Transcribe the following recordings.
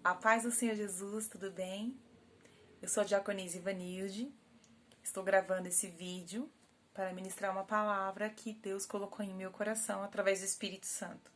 A paz do Senhor Jesus, tudo bem? Eu sou a diaconisa Ivanilde, estou gravando esse vídeo para ministrar uma palavra que Deus colocou em meu coração através do Espírito Santo.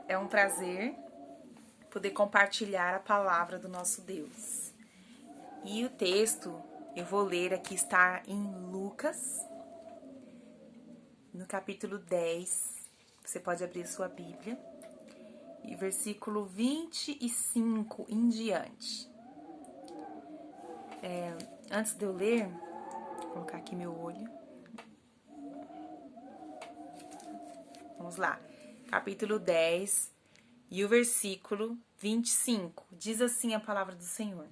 É um prazer poder compartilhar a palavra do nosso Deus. E o texto eu vou ler aqui, está em Lucas, no capítulo 10. Você pode abrir sua Bíblia. E versículo 25 em diante. Antes de eu ler, vou colocar aqui meu olho. Vamos lá. Capítulo 10 e o versículo 25. Diz assim a palavra do Senhor.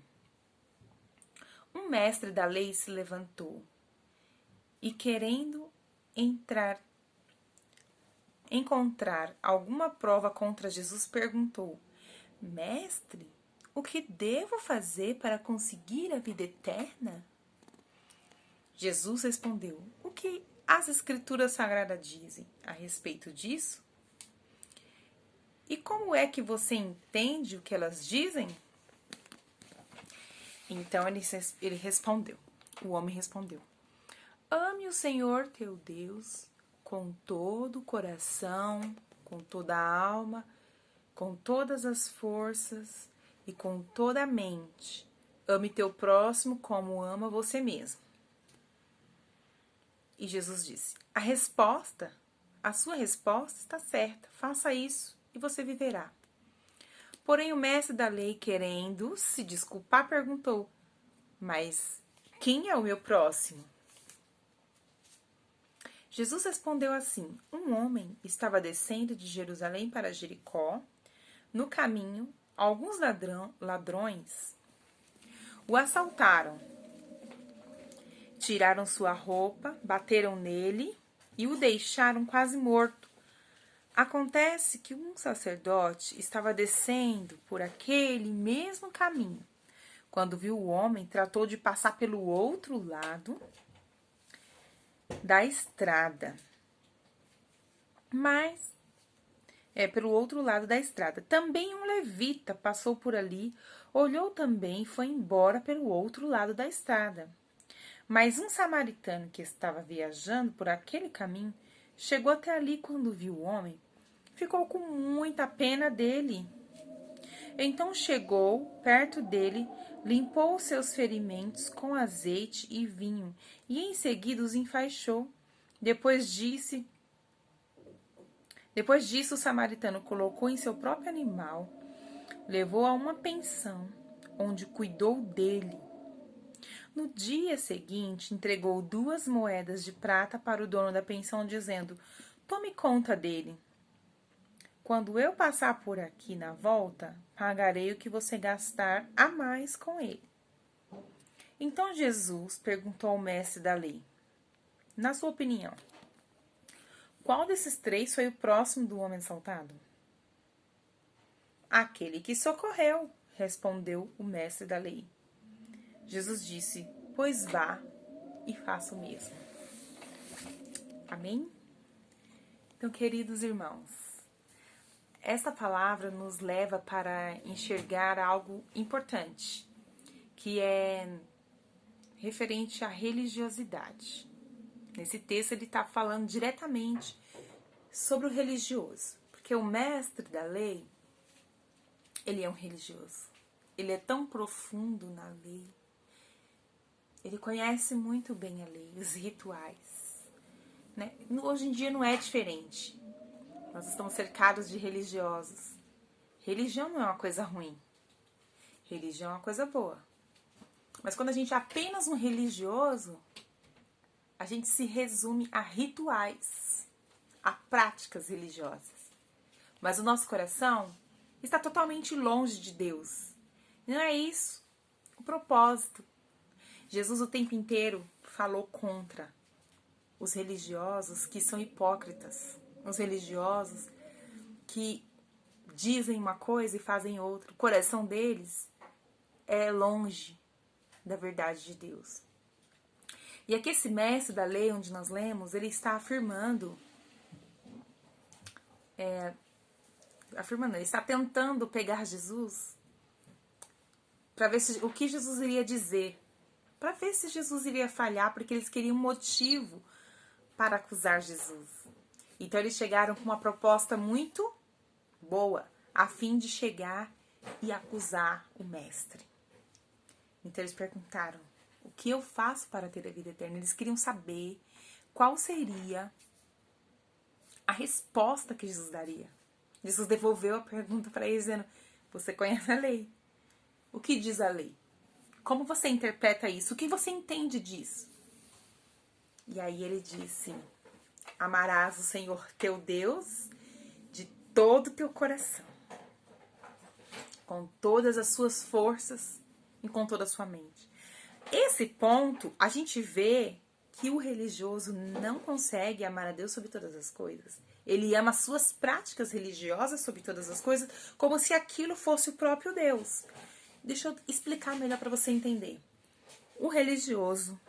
Um mestre da lei se levantou e, querendo encontrar alguma prova contra Jesus, perguntou: Mestre, o que devo fazer para conseguir a vida eterna? Jesus respondeu: O que as Escrituras Sagradas dizem a respeito disso? E como é que você entende o que elas dizem? Então ele respondeu, o homem respondeu: Ame o Senhor teu Deus com todo o coração, com toda a alma, com todas as forças e com toda a mente. Ame teu próximo como ama você mesmo. E Jesus disse: a sua resposta está certa. Faça isso e você viverá. Porém, o mestre da lei, querendo se desculpar, perguntou: Mas quem é o meu próximo? Jesus respondeu assim: Um homem estava descendo de Jerusalém para Jericó. No caminho, alguns ladrões o assaltaram. Tiraram sua roupa, bateram nele e o deixaram quase morto. Acontece que um sacerdote estava descendo por aquele mesmo caminho. Quando viu o homem, tratou de passar pelo outro lado da estrada. Pelo outro lado da estrada. Também um levita passou por ali, olhou também e foi embora pelo outro lado da estrada. Mas um samaritano que estava viajando por aquele caminho chegou até ali quando viu o homem. Ficou com muita pena dele. Então chegou perto dele, limpou os seus ferimentos com azeite e vinho e em seguida os enfaixou. Depois disso, o samaritano colocou em seu próprio animal, levou a uma pensão, onde cuidou dele. No dia seguinte, entregou 2 moedas de prata para o dono da pensão, dizendo: Tome conta dele. Quando eu passar por aqui na volta, pagarei o que você gastar a mais com ele. Então Jesus perguntou ao mestre da lei: Na sua opinião, qual desses 3 foi o próximo do homem assaltado? Aquele que socorreu, respondeu o mestre da lei. Jesus disse: Pois vá e faça o mesmo. Amém? Então, queridos irmãos, esta palavra nos leva para enxergar algo importante, que é referente à religiosidade. Nesse texto ele está falando diretamente sobre o religioso, porque o mestre da lei, ele é um religioso. Ele é tão profundo na lei. Ele conhece muito bem a lei, os rituais. Né? Hoje em dia não é diferente. Nós estamos cercados de religiosos. Religião não é uma coisa ruim. Religião é uma coisa boa. Mas quando a gente é apenas um religioso, a gente se resume a rituais, a práticas religiosas. Mas o nosso coração está totalmente longe de Deus. Não é isso o propósito. Jesus o tempo inteiro falou contra os religiosos que são hipócritas, os religiosos que dizem uma coisa e fazem outra. O coração deles é longe da verdade de Deus. E aqui esse mestre da lei, onde nós lemos, ele está afirmando afirmando, ele está tentando pegar Jesus para ver o que Jesus iria dizer, para ver se Jesus iria falhar, porque eles queriam um motivo para acusar Jesus. Então eles chegaram com uma proposta muito boa, a fim de chegar e acusar o mestre. Então eles perguntaram, o que eu faço para ter a vida eterna? Eles queriam saber qual seria a resposta que Jesus daria. Jesus devolveu a pergunta para eles, dizendo, você conhece a lei. O que diz a lei? Como você interpreta isso? O que você entende disso? E aí ele disse, amarás o Senhor teu Deus de todo o teu coração, com todas as suas forças e com toda a sua mente. Esse ponto, a gente vê que o religioso não consegue amar a Deus sobre todas as coisas. Ele ama as suas práticas religiosas sobre todas as coisas, como se aquilo fosse o próprio Deus. Deixa eu explicar melhor para você entender. O religioso,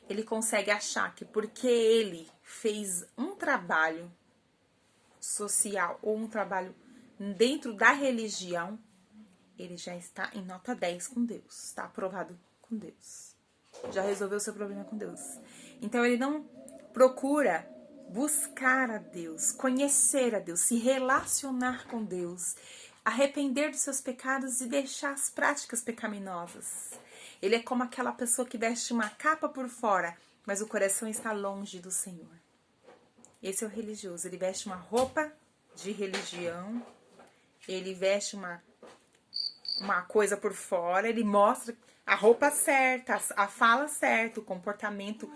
ele consegue achar que porque ele fez um trabalho social ou um trabalho dentro da religião, ele já está em nota 10 com Deus, está aprovado com Deus. Já resolveu o seu problema com Deus. Então ele não procura buscar a Deus, conhecer a Deus, se relacionar com Deus, arrepender dos seus pecados e deixar as práticas pecaminosas. Ele é como aquela pessoa que veste uma capa por fora, mas o coração está longe do Senhor. Esse é o religioso. Ele veste uma roupa de religião, ele veste uma coisa por fora, ele mostra a roupa certa, a fala certa, o comportamento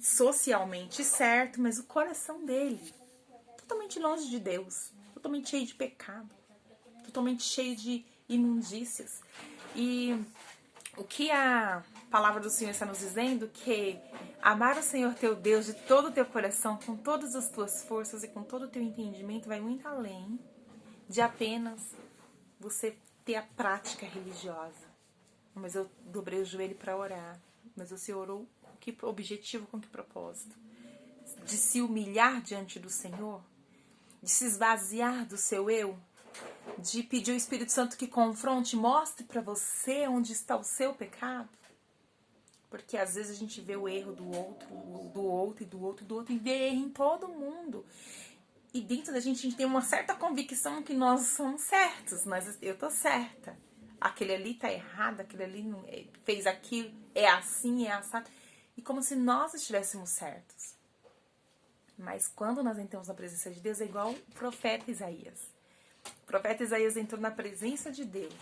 socialmente certo, mas o coração dele totalmente longe de Deus, totalmente cheio de pecado, totalmente cheio de imundícias. E o que a palavra do Senhor está nos dizendo? Que amar o Senhor teu Deus de todo o teu coração, com todas as tuas forças e com todo o teu entendimento vai muito além de apenas você ter a prática religiosa. Mas eu dobrei o joelho para orar. Mas você orou com que objetivo, com que propósito? De se humilhar diante do Senhor? De se esvaziar do seu eu? De pedir ao Espírito Santo que confronte, mostre para você onde está o seu pecado? Porque às vezes a gente vê o erro do outro e vê erro em todo mundo. E dentro da gente, a gente tem uma certa convicção que nós somos certos, eu tô certa. Aquele ali tá errado, aquele ali não, fez aquilo, é assim, é assado. E como se nós estivéssemos certos. Mas quando nós entramos na presença de Deus, é igual o profeta Isaías. O profeta Isaías entrou na presença de Deus.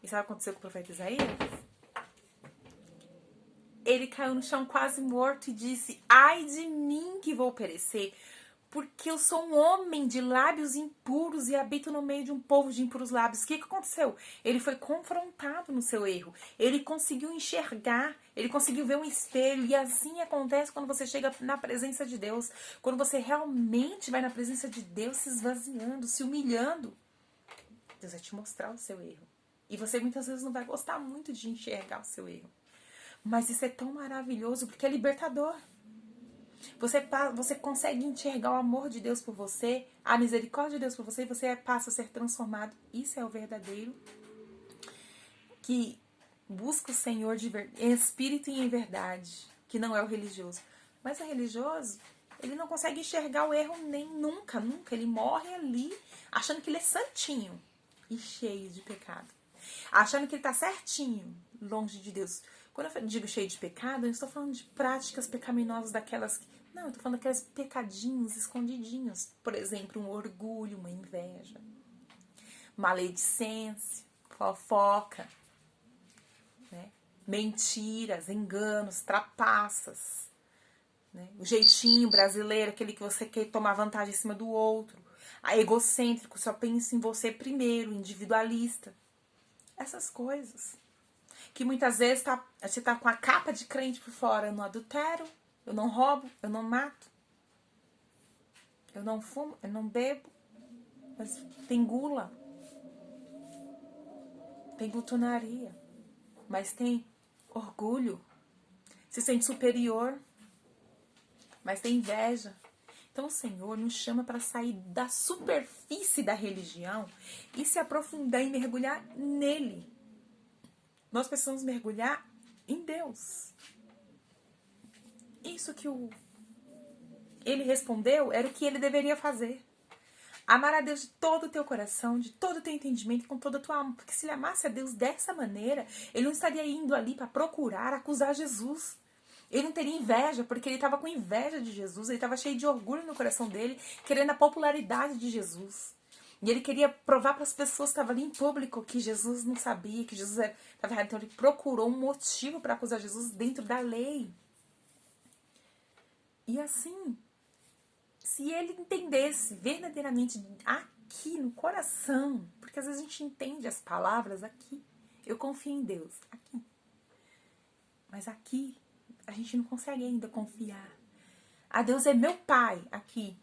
E sabe o que aconteceu com o profeta Isaías? Ele caiu no chão quase morto e disse, ai de mim que vou perecer, porque eu sou um homem de lábios impuros e habito no meio de um povo de impuros lábios. O que aconteceu? Ele foi confrontado no seu erro. Ele conseguiu enxergar, ele conseguiu ver um espelho. E assim acontece quando você chega na presença de Deus. Quando você realmente vai na presença de Deus se esvaziando, se humilhando. Deus vai te mostrar o seu erro. E você muitas vezes não vai gostar muito de enxergar o seu erro. Mas isso é tão maravilhoso porque é libertador. Você consegue enxergar o amor de Deus por você, a misericórdia de Deus por você, e você passa a ser transformado. Isso é o verdadeiro que busca o Senhor em espírito e em verdade, que não é o religioso. Mas o religioso, ele não consegue enxergar o erro nem nunca. Ele morre ali, achando que ele é santinho e cheio de pecado. Achando que ele está certinho, longe de Deus. Quando eu digo cheio de pecado, eu não estou falando de práticas pecaminosas daquelas... Não, eu estou falando daqueles pecadinhos escondidinhos. Por exemplo, um orgulho, uma inveja, maledicência, fofoca, né? Mentiras, enganos, trapaças. Né? O jeitinho brasileiro, aquele que você quer tomar vantagem em cima do outro. Egocêntrico, só pensa em você individualista. Essas coisas. Que muitas vezes você tá com a capa de crente por fora. Eu não adultero, eu não roubo, eu não mato, eu não fumo, eu não bebo. Mas tem gula, tem glutonaria, mas tem orgulho, se sente superior, mas tem inveja. Então o Senhor nos chama para sair da superfície da religião e se aprofundar e mergulhar nele. Nós precisamos mergulhar em Deus. Isso que ele respondeu era o que ele deveria fazer. Amar a Deus de todo o teu coração, de todo o teu entendimento e com toda a tua alma. Porque se ele amasse a Deus dessa maneira, ele não estaria indo ali para procurar, acusar Jesus. Ele não teria inveja, porque ele estava com inveja de Jesus, ele estava cheio de orgulho no coração dele, querendo a popularidade de Jesus. E ele queria provar para as pessoas que estavam ali em público que Jesus não sabia, que Jesus estava errado. Então ele procurou um motivo para acusar Jesus dentro da lei. E assim, se ele entendesse verdadeiramente aqui no coração, porque às vezes a gente entende as palavras aqui, eu confio em Deus, aqui. Mas aqui a gente não consegue ainda confiar. Ah, Deus é meu pai aqui.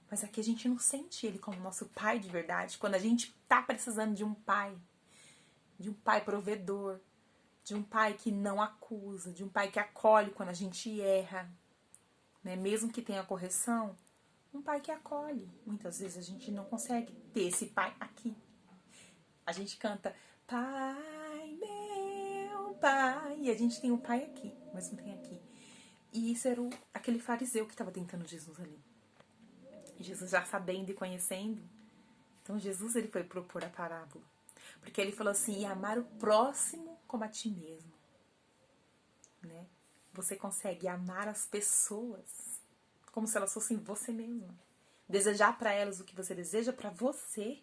Mas aqui a gente não sente ele como nosso pai de verdade. Quando a gente tá precisando de um pai provedor, de um pai que não acusa, de um pai que acolhe quando a gente erra, né? Mesmo que tenha correção, um pai que acolhe. Muitas vezes a gente não consegue ter esse pai aqui. A gente canta, Pai, meu pai, e a gente tem um pai aqui, mas não tem aqui. E isso era aquele fariseu que estava tentando Jesus ali. E Jesus já sabendo e conhecendo. Então Jesus ele foi propor a parábola. Porque ele falou assim, e amar o próximo como a ti mesmo. Né? Você consegue amar as pessoas como se elas fossem você mesma. Desejar para elas o que você deseja para você.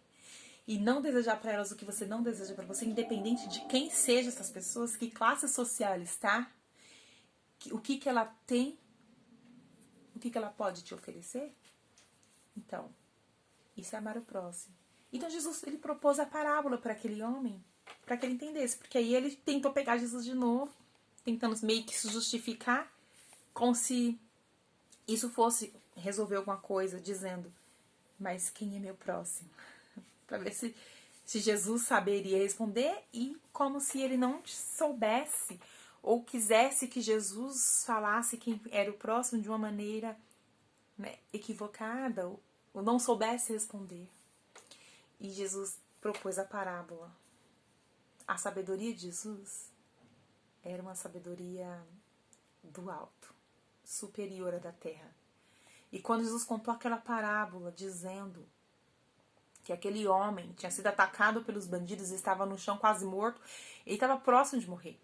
E não desejar para elas o que você não deseja para você, independente de quem sejam essas pessoas, que classe social está, o que ela tem, o que ela pode te oferecer. Então, isso é amar o próximo. Então Jesus ele propôs a parábola para aquele homem, para que ele entendesse, porque aí ele tentou pegar Jesus de novo, tentando meio que se justificar, como se isso fosse resolver alguma coisa, dizendo, mas quem é meu próximo? Para ver se Jesus saberia responder, e como se ele não soubesse ou quisesse que Jesus falasse quem era o próximo de uma maneira, né, equivocada, ou não soubesse responder. E Jesus propôs a parábola. A sabedoria de Jesus era uma sabedoria do alto, superior à da terra. E quando Jesus contou aquela parábola dizendo que aquele homem tinha sido atacado pelos bandidos e estava no chão quase morto, ele estava próximo de morrer.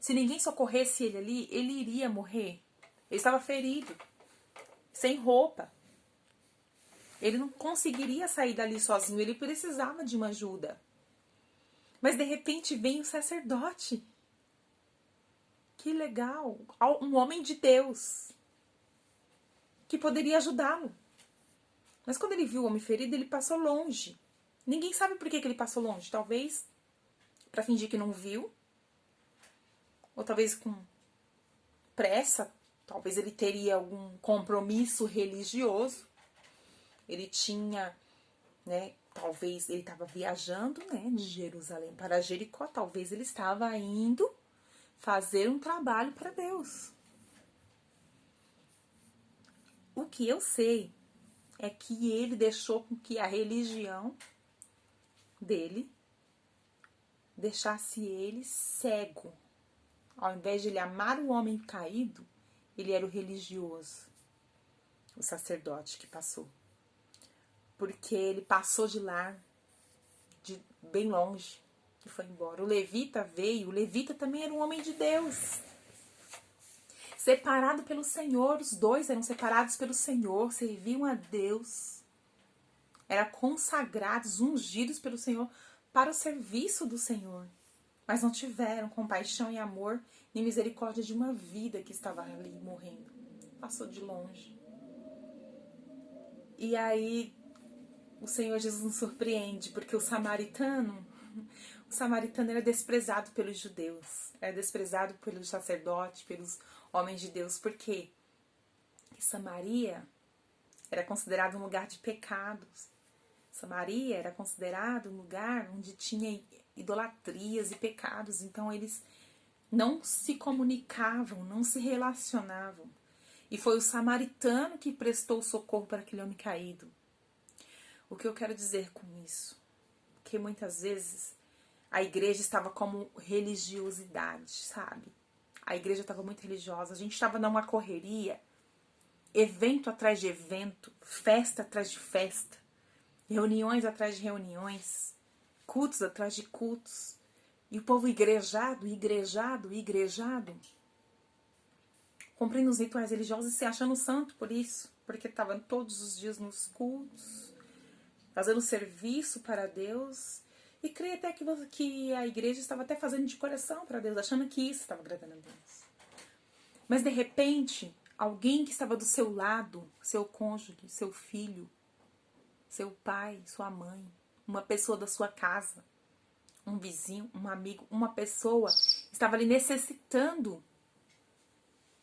Se ninguém socorresse ele ali, ele iria morrer. Ele estava ferido, sem roupa. Ele não conseguiria sair dali sozinho, ele precisava de uma ajuda. Mas de repente vem o sacerdote. Que legal! Um homem de Deus que poderia ajudá-lo. Mas quando ele viu o homem ferido, ele passou longe. Ninguém sabe por que ele passou longe. Talvez para fingir que não viu. Ou talvez com pressa. Talvez ele teria algum compromisso religioso. Ele tinha, né? Talvez ele estava viajando, né? De Jerusalém para Jericó. Talvez ele estava indo fazer um trabalho para Deus. O que eu sei é que ele deixou com que a religião dele deixasse ele cego. Ao invés de ele amar o homem caído, ele era o religioso, o sacerdote que passou. Porque ele passou de lá, de bem longe, e foi embora. O levita veio, o levita também era um homem de Deus. Separado pelo Senhor, os dois eram separados pelo Senhor, serviam a Deus. Eram consagrados, ungidos pelo Senhor para o serviço do Senhor. Mas não tiveram compaixão e amor, nem misericórdia de uma vida que estava ali morrendo. Passou de longe. E aí o Senhor Jesus nos surpreende, porque o samaritano era desprezado pelos judeus, era desprezado pelos sacerdotes, pelos homens de Deus. Por quê? Porque Samaria era considerado um lugar de pecados. Samaria era considerado um lugar onde tinha idolatrias e pecados. Então eles não se comunicavam, não se relacionavam. E foi o samaritano que prestou socorro para aquele homem caído. O que eu quero dizer com isso? Que muitas vezes a igreja estava como religiosidade, sabe? A igreja estava muito religiosa, a gente estava numa correria, evento atrás de evento, festa atrás de festa, reuniões atrás de reuniões, cultos atrás de cultos. E o povo igrejado, cumprindo os rituais religiosos e se achando santo por isso, porque estavam todos os dias nos cultos, fazendo serviço para Deus, e creio até que a igreja estava até fazendo de coração para Deus, achando que isso estava agradando a Deus. Mas de repente, alguém que estava do seu lado, seu cônjuge, seu filho, seu pai, sua mãe, uma pessoa da sua casa, um vizinho, um amigo, uma pessoa estava ali necessitando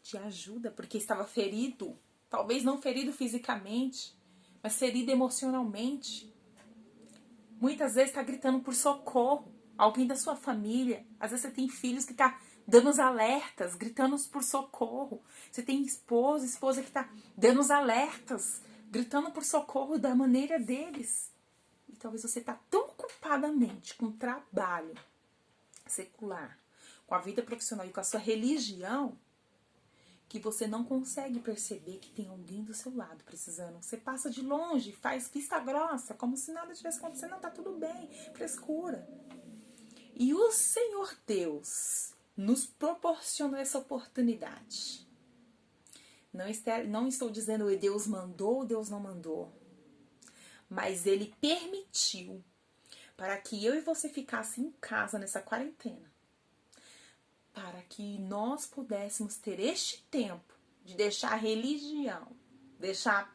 de ajuda, porque estava ferido, talvez não ferido fisicamente, mas ferido emocionalmente. Muitas vezes está gritando por socorro, alguém da sua família. Às vezes você tem filhos que está dando os alertas, gritando por socorro. Você tem esposa que está dando os alertas, gritando por socorro da maneira deles. E talvez você está tão ocupadamente com o trabalho secular, com a vida profissional e com a sua religião, que você não consegue perceber que tem alguém do seu lado precisando. Você passa de longe, faz vista grossa, como se nada tivesse acontecendo. Não, tá tudo bem, frescura. E o Senhor Deus nos proporcionou essa oportunidade. Não estou dizendo que Deus mandou ou Deus não mandou. Mas Ele permitiu para que eu e você ficasse em casa nessa quarentena. Para que nós pudéssemos ter este tempo de deixar a religião, deixar a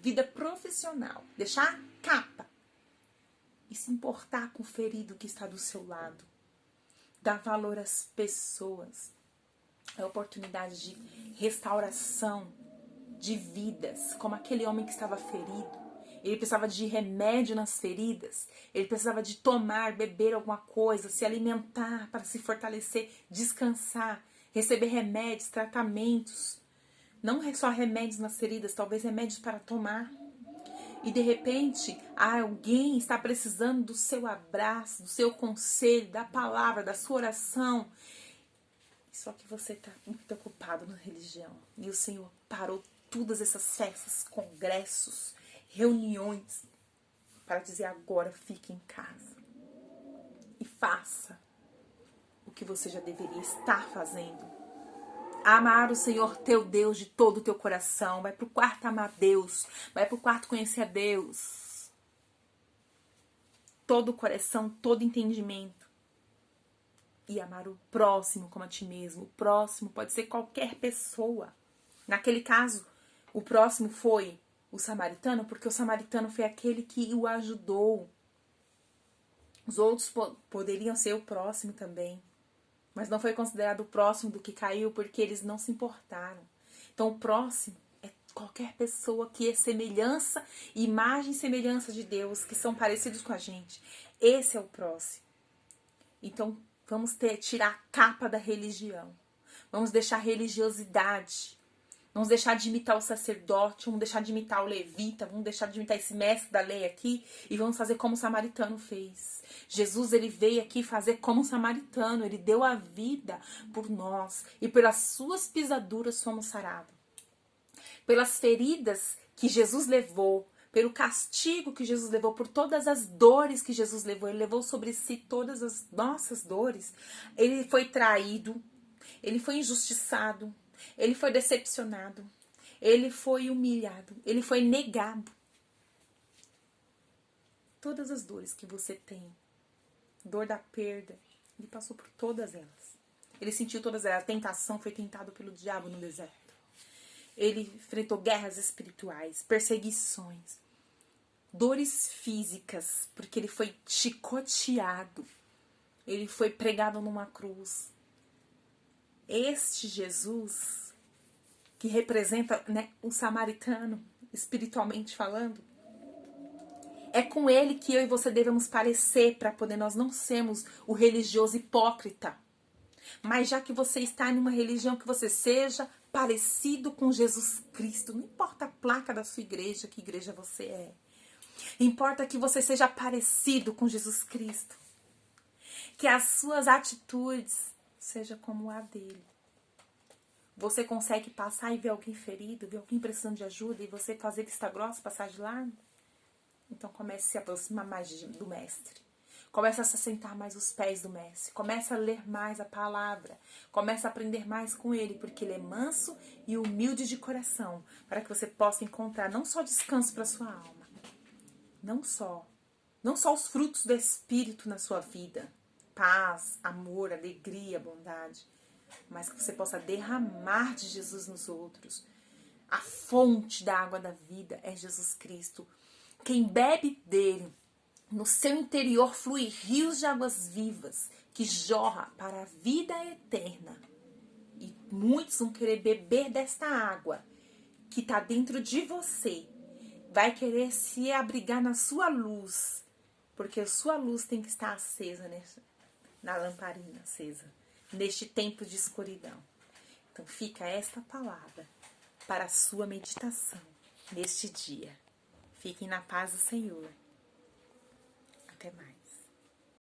vida profissional, deixar a capa e se importar com o ferido que está do seu lado. Dar valor às pessoas. É a oportunidade de restauração de vidas, como aquele homem que estava ferido. Ele precisava de remédio nas feridas. Ele precisava de tomar, beber alguma coisa, se alimentar para se fortalecer, descansar, receber remédios, tratamentos. Não só remédios nas feridas, talvez remédios para tomar. E de repente, alguém está precisando do seu abraço, do seu conselho, da palavra, da sua oração. Só que você está muito ocupado na religião. E o Senhor parou todas essas festas, congressos, reuniões, para dizer agora fique em casa e faça o que você já deveria estar fazendo. Amar o Senhor teu Deus de todo o teu coração. Vai pro quarto amar Deus, vai pro quarto conhecer a Deus. Todo o coração, todo entendimento. E amar o próximo como a ti mesmo. O próximo pode ser qualquer pessoa. Naquele caso, o próximo foi o samaritano, porque o samaritano foi aquele que o ajudou. Os outros poderiam ser o próximo também, mas não foi considerado o próximo do que caiu porque eles não se importaram. Então o próximo é qualquer pessoa que é semelhança, imagem e semelhança de Deus, que são parecidos com a gente. Esse é o próximo. Então vamos tirar a capa da religião. Vamos deixar a religiosidade. Vamos deixar de imitar o sacerdote, vamos deixar de imitar o levita, vamos deixar de imitar esse mestre da lei aqui e vamos fazer como o samaritano fez. Jesus, ele veio aqui fazer como o samaritano, ele deu a vida por nós e pelas suas pisaduras fomos sarados. Pelas feridas que Jesus levou, pelo castigo que Jesus levou, por todas as dores que Jesus levou, ele levou sobre si todas as nossas dores. Ele foi traído, ele foi injustiçado, ele foi decepcionado, ele foi humilhado, ele foi negado. Todas as dores que você tem, dor da perda, ele passou por todas elas. Ele sentiu todas elas. A tentação, foi tentado pelo diabo no deserto. Ele enfrentou guerras espirituais, perseguições, dores físicas, porque ele foi chicoteado, ele foi pregado numa cruz. Este Jesus, que representa, né, o samaritano, espiritualmente falando, é com ele que eu e você devemos parecer para poder nós não sermos o religioso hipócrita. Mas já que você está em uma religião, que você seja parecido com Jesus Cristo. Não importa a placa da sua igreja, que igreja você é. Importa que você seja parecido com Jesus Cristo. Que as suas atitudes sejam como a dele. Você consegue passar e ver alguém ferido, ver alguém precisando de ajuda e você fazer vista grossa, passar de lado? Então comece a se aproximar mais do mestre. Comece a se sentar mais aos pés do mestre. Comece a ler mais a palavra. Comece a aprender mais com ele, porque ele é manso e humilde de coração, para que você possa encontrar não só descanso para sua alma, não só os frutos do Espírito na sua vida, paz, amor, alegria, bondade, mas que você possa derramar de Jesus nos outros. A fonte da água da vida é Jesus Cristo. Quem bebe dele, no seu interior flui rios de águas vivas, que jorra para a vida eterna. E muitos vão querer beber desta água que está dentro de você. Vai querer se abrigar na sua luz, porque a sua luz tem que estar acesa, na lamparina acesa, neste tempo de escuridão. Então fica esta palavra para a sua meditação neste dia. Fiquem na paz do Senhor. Até mais.